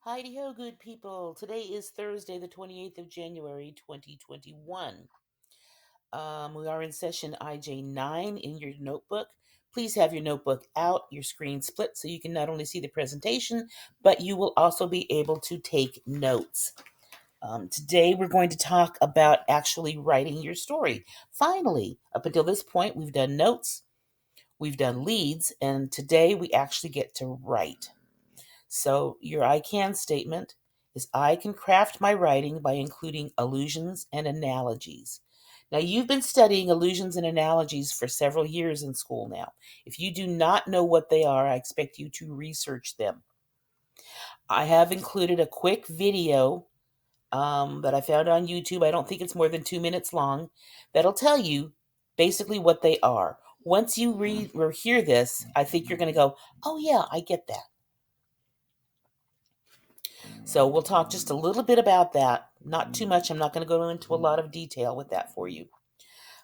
Heidi ho, good people. Today is Thursday, the 28th of January, 2021. We are in session IJ9 in your notebook. Please have your notebook out, your screen split, so you can not only see the presentation, but you will also be able to take notes. Today, we're going to talk about actually writing your story. Finally, up until this point, we've done notes, we've done leads, and today we actually get to write. So your I can statement is I can craft my writing by including allusions and analogies. Now, you've been studying allusions and analogies for several years in school now. If you do not know what they are, I expect you to research them. I have included a quick video that I found on YouTube. I don't think it's more than 2 minutes long. That'll tell you basically what they are. Once you read or hear this, I think you're going to go, oh, yeah, I get that. So we'll talk just a little bit about that. Not too much. I'm not going to go into a lot of detail with that for you.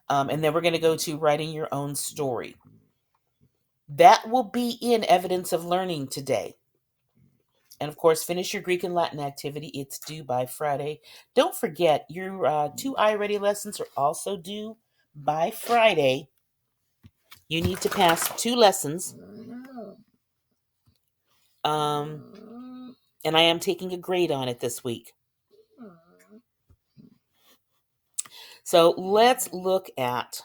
And then we're going to go to writing your own story. That will be in evidence of learning today. And of course, finish your Greek and Latin activity. It's due by Friday. Don't forget, your 2 iReady lessons are also due by Friday. You need to pass 2 lessons. And I am taking a grade on it this week. So let's look at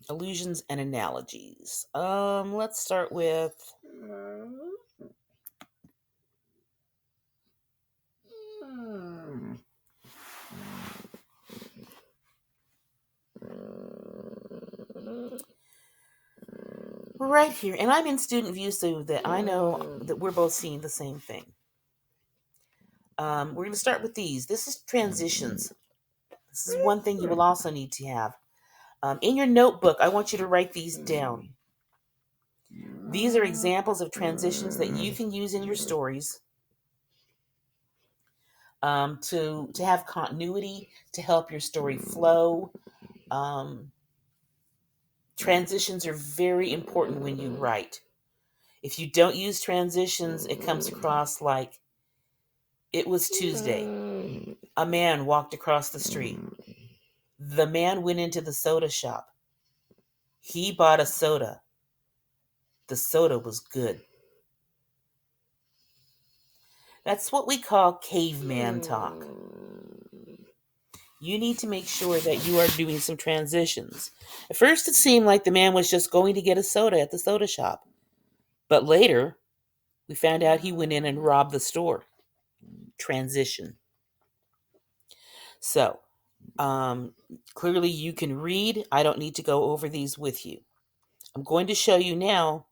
allusions and analogies. Let's start with right here. And I'm in student view so that I know that we're both seeing the same thing. We're going to start with these. This is transitions. This is one thing you will also need to have. In your notebook, I want you to write these down. These are examples of transitions that you can use in your stories to have continuity, to help your story flow. Transitions are very important when you write. If you don't use transitions, it comes across like it was Tuesday. A man walked across the street. The man went into the soda shop. He bought a soda. The soda was good. That's what we call caveman talk. You need to make sure that you are doing some transitions. At first, it seemed like the man was just going to get a soda at the soda shop. But later, we found out he went in and robbed the store. Transition. So, clearly you can read. I don't need to go over these with you. I'm going to show you now.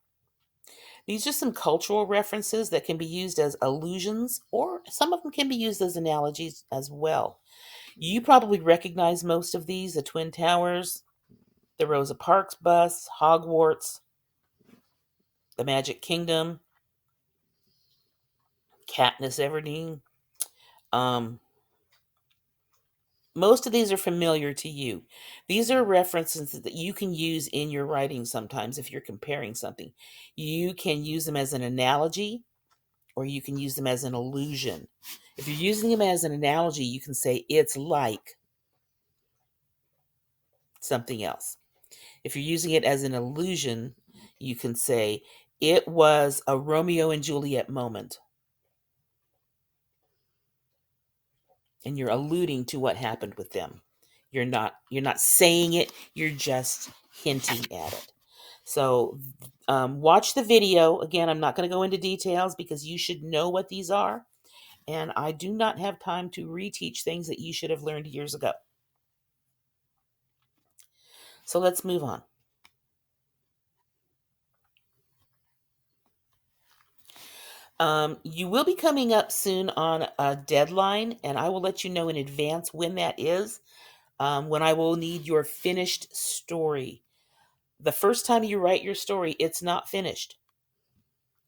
These are some cultural references that can be used as allusions, or some of them can be used as analogies as well. You probably recognize most of these: the Twin Towers, the Rosa Parks bus, Hogwarts, the Magic Kingdom, Katniss Everdeen. Most of these are familiar to you. These are references that you can use in your writing sometimes if you're comparing something. You can use them as an analogy or you can use them as an allusion. If you're using them as an analogy, you can say it's like something else. If you're using it as an allusion, you can say it was a Romeo and Juliet moment. And you're alluding to what happened with them. You're not saying it, you're just hinting at it. So watch the video. Again, I'm not going to go into details because you should know what these are. And I do not have time to reteach things that you should have learned years ago. So let's move on. You will be coming up soon on a deadline, and I will let you know in advance when that is, when I will need your finished story. The first time you write your story, it's not finished.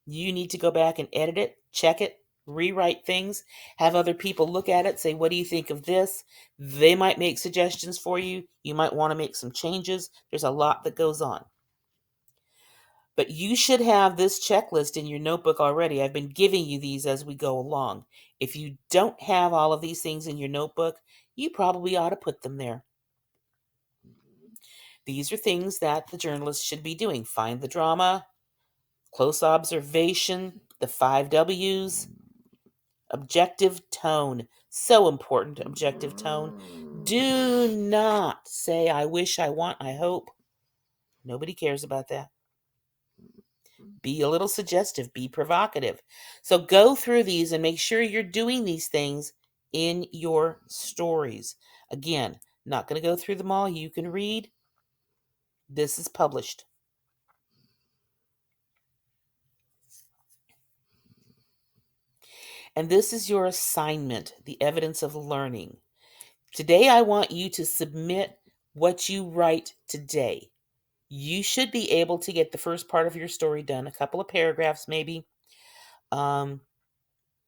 You need to go back and edit it, check it, rewrite things, have other people look at it, say, what do you think of this? They might make suggestions for you. You might want to make some changes. There's a lot that goes on. But you should have this checklist in your notebook already. I've been giving you these as we go along. If you don't have all of these things in your notebook, you probably ought to put them there. These are things that the journalist should be doing. Find the drama, close observation, the 5 W's, objective tone. So important, objective tone. Do not say, I wish, I want, I hope. Nobody cares about that. Be a little suggestive, be provocative. So go through these and make sure you're doing these things in your stories. Again, not going to go through them all. You can read. This is published. And this is your assignment, the evidence of learning. Today, I want you to submit what you write today. You should be able to get the first part of your story done, a couple of paragraphs maybe. And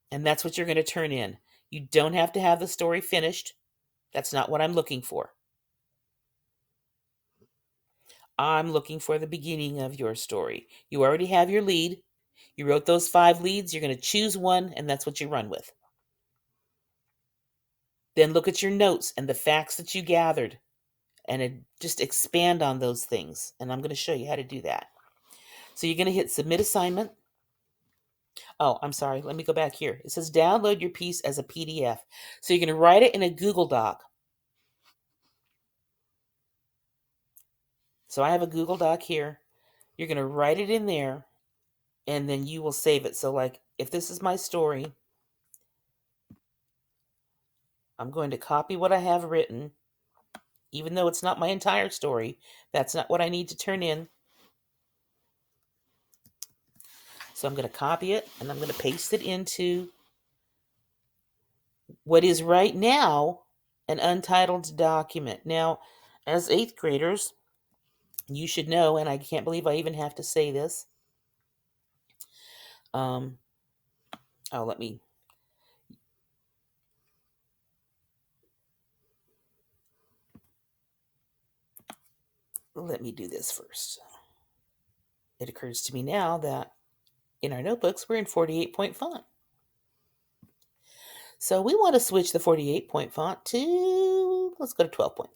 that's what you're going to turn in. You don't have to have the story finished. That's not what I'm looking for. I'm looking for the beginning of your story. You already have your lead. You wrote those 5 leads. You're going to choose one, and that's what you run with. Then look at your notes and the facts that you gathered and just expand on those things. And I'm going to show you how to do that. So you're going to hit submit assignment. Oh, I'm sorry. Let me go back here. It says download your piece as a PDF. So you're going to write it in a Google Doc. So I have a Google Doc here. You're going to write it in there, and then you will save it. So like if this is my story, I'm going to copy what I have written, even though it's not my entire story. That's not what I need to turn in. So I'm going to copy it, and I'm going to paste it into what is right now an untitled document. Now, as 8th graders, you should know, and I can't believe I even have to say this. Oh, let me do this first. It occurs to me now that in our notebooks, we're in 48-point font. So we want to switch the 48-point font to, let's go to 12-point.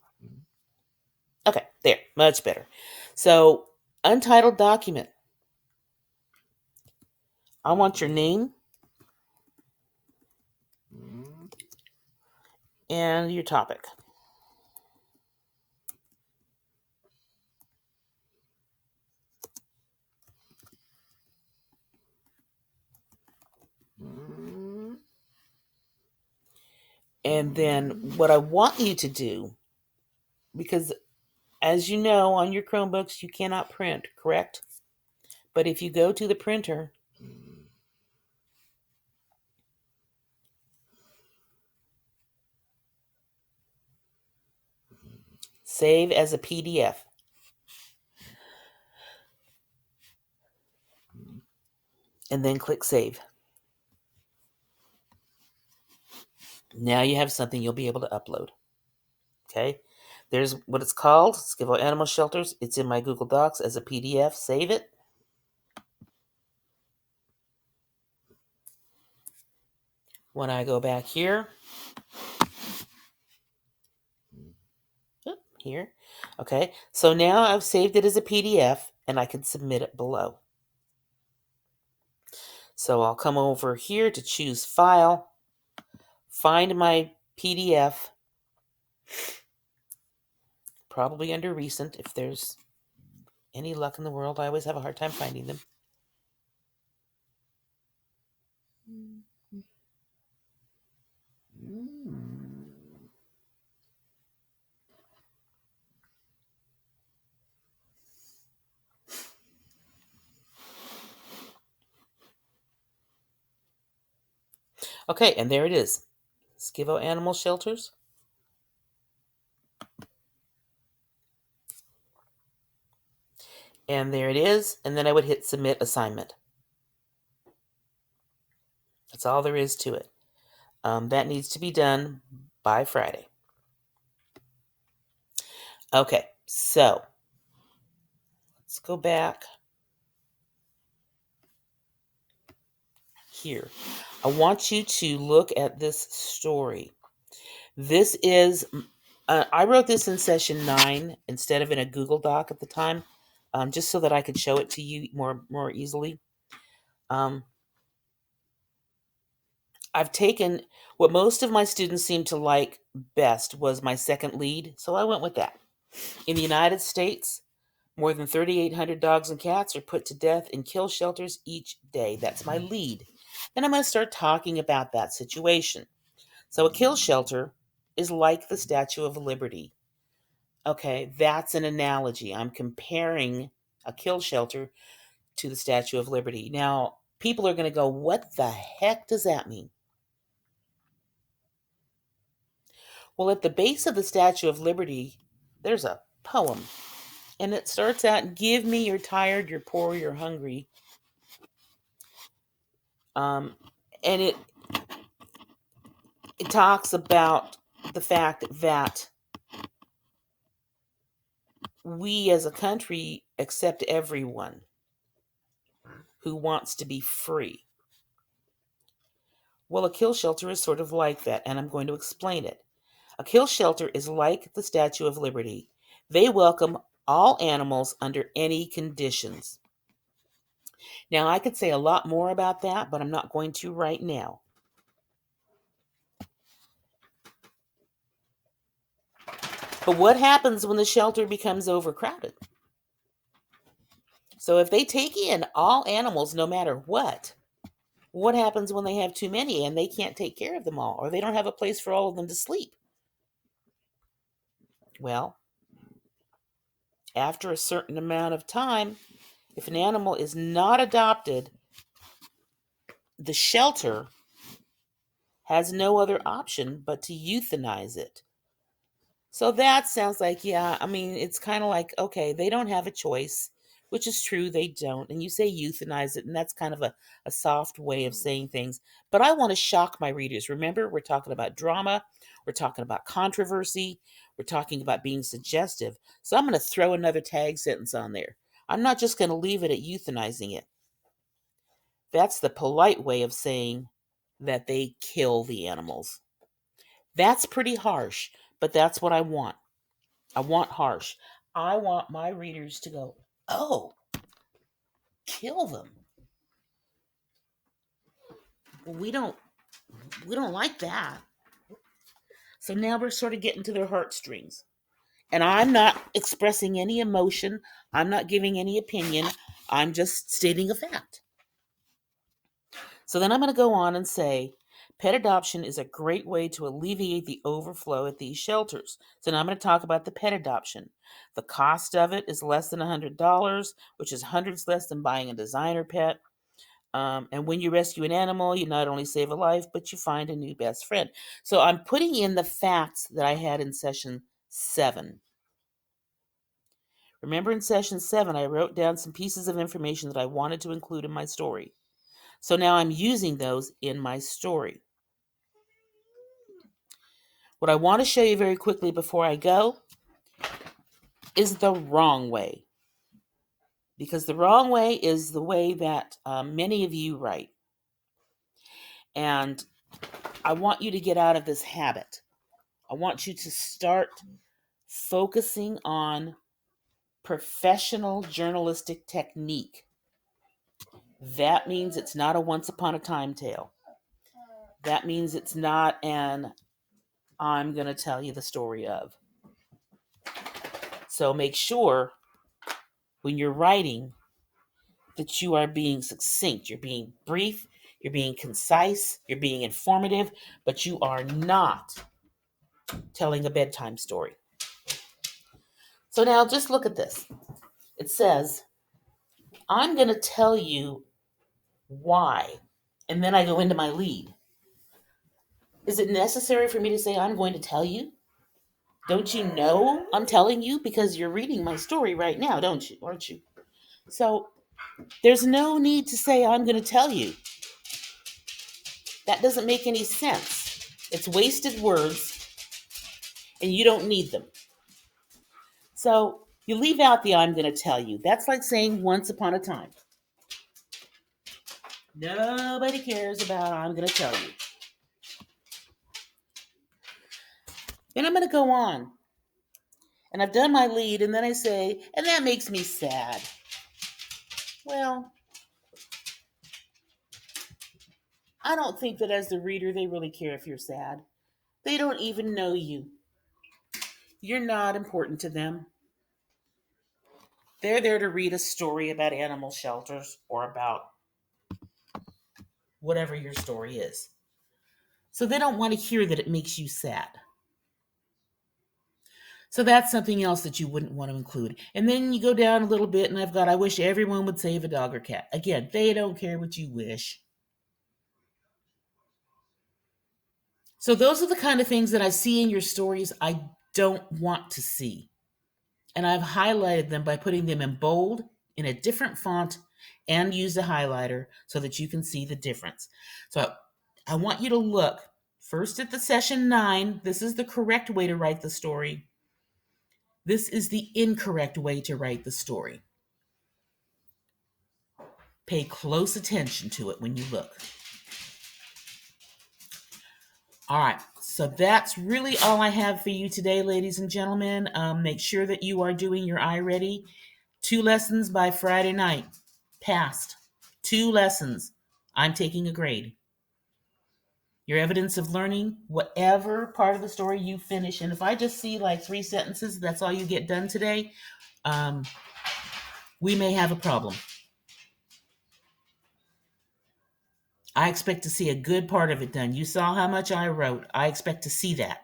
Okay, there, much better. So, untitled document. I want your name and your topic. And then what I want you to do, because as you know, on your Chromebooks, you cannot print, correct? But if you go to the printer, save as a PDF. And then click save. Now you have something you'll be able to upload. Okay, there's what it's called, Skivofilakas Animal Shelters. It's in my Google Docs as a PDF. Save it. When I go back here, here, okay, so now I've saved it as a PDF and I can submit it below. So I'll come over here to choose File, find my PDF, probably under Recent. If there's any luck in the world, I always have a hard time finding them. Okay, and there it is. Skivofilakas Animal Shelters. And there it is. And then I would hit Submit Assignment. That's all there is to it. That needs to be done by Friday. Okay, so let's go back. here. I want you to look at this story. This is, I wrote this in session 9 instead of in a Google Doc at the time, just so that I could show it to you more easily. I've taken what most of my students seem to like best was my second lead, so I went with that. In the United States, more than 3,800 dogs and cats are put to death in kill shelters each day. That's my lead. And I'm going to start talking about that situation. So a kill shelter is like the Statue of Liberty. Okay, that's an analogy. I'm comparing a kill shelter to the Statue of Liberty. Now, people are going to go, what the heck does that mean? Well, at the base of the Statue of Liberty, there's a poem. And it starts out, give me, you're tired, you're poor, you're hungry. And it talks about the fact that we as a country accept everyone who wants to be free. Well, a kill shelter is sort of like that, and I'm going to explain it. A kill shelter is like the Statue of Liberty. They welcome all animals under any conditions. Now, I could say a lot more about that, but I'm not going to right now. But what happens when the shelter becomes overcrowded? So if they take in all animals, no matter what happens when they have too many and they can't take care of them all, or they don't have a place for all of them to sleep? Well, after a certain amount of time, if an animal is not adopted, the shelter has no other option but to euthanize it. So that sounds like, yeah, I mean, it's kind of like, okay, they don't have a choice, which is true, they don't. And you say euthanize it, and that's kind of a soft way of saying things. But I want to shock my readers. Remember, we're talking about drama, we're talking about controversy, we're talking about being suggestive. So I'm going to throw another tag sentence on there. I'm not just going to leave it at euthanizing it. That's the polite way of saying that they kill the animals. That's pretty harsh, but that's what I want. I want harsh. I want my readers to go, oh, kill them. We don't like that. So now we're sort of getting to their heartstrings. And I'm not expressing any emotion. I'm not giving any opinion. I'm just stating a fact. So then I'm going to go on and say, pet adoption is a great way to alleviate the overflow at these shelters. So now I'm going to talk about the pet adoption. The cost of it is less than $100, which is hundreds less than buying a designer pet. And when you rescue an animal, you not only save a life, but you find a new best friend. So I'm putting in the facts that I had in session 7. Remember, in session 7, I wrote down some pieces of information that I wanted to include in my story. So now I'm using those in my story. What I want to show you very quickly before I go is the wrong way. Because the wrong way is the way that many of you write. And I want you to get out of this habit. I want you to start focusing on professional journalistic technique. That means it's not a once upon a time tale. That means it's not an I'm going to tell you the story of. So make sure when you're writing that you are being succinct. You're being brief, you're being concise, you're being informative, but you are not telling a bedtime story. So now just look at this. It says, I'm going to tell you why. And then I go into my lead. Is it necessary for me to say I'm going to tell you? Don't you know I'm telling you? Because you're reading my story right now, don't you? Aren't you? So there's no need to say I'm going to tell you. That doesn't make any sense. It's wasted words, and you don't need them. So you leave out the I'm going to tell you. That's like saying once upon a time. Nobody cares about, I'm going to tell you. Then I'm going to go on. And I've done my lead, and then I say, and that makes me sad. Well, I don't think that as the reader, they really care if you're sad. They don't even know you. You're not important to them. They're there to read a story about animal shelters or about whatever your story is. So they don't want to hear that it makes you sad. So that's something else that you wouldn't want to include. And then you go down a little bit, and I've got, I wish everyone would save a dog or cat. Again, they don't care what you wish. So those are the kind of things that I see in your stories I don't want to see. And I've highlighted them by putting them in bold, in a different font, and use a highlighter so that you can see the difference. So I want you to look first at the session 9. This is the correct way to write the story. This is the incorrect way to write the story. Pay close attention to it when you look. All right, so that's really all I have for you today, ladies and gentlemen. Make sure that you are doing your iReady. 2 lessons by Friday night. Passed. 2 lessons. I'm taking a grade. Your evidence of learning, whatever part of the story you finish, and if I just see like 3 sentences, that's all you get done today, we may have a problem. I expect to see a good part of it done. You saw how much I wrote. I expect to see that.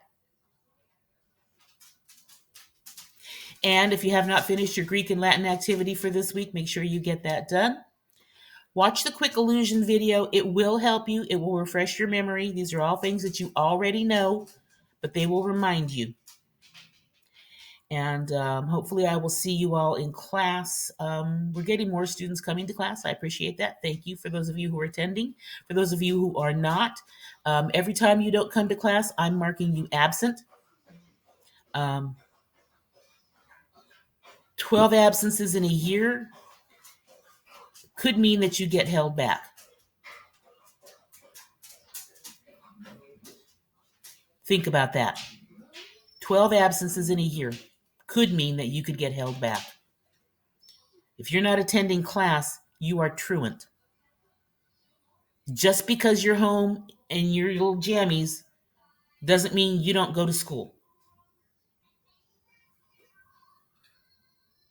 And if you have not finished your Greek and Latin activity for this week, make sure you get that done. Watch the quick illusion video. It will help you. It will refresh your memory. These are all things that you already know, but they will remind you. And hopefully I will see you all in class. We're getting more students coming to class. I appreciate that. Thank you for those of you who are attending. For those of you who are not, every time you don't come to class, I'm marking you absent. 12 absences in a year could mean that you get held back. Think about that. 12 absences in a year could mean that you could get held back. If you're not attending class, you are truant. Just because you're home and your little jammies doesn't mean you don't go to school.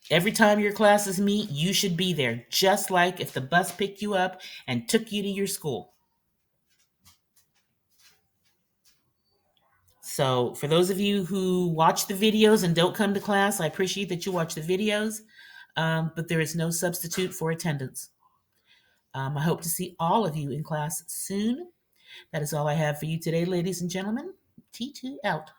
Every time your classes meet, you should be there, just like if the bus picked you up and took you to your school. So for those of you who watch the videos and don't come to class, I appreciate that you watch the videos, but there is no substitute for attendance. I hope to see all of you in class soon. That is all I have for you today, ladies and gentlemen. T2 out.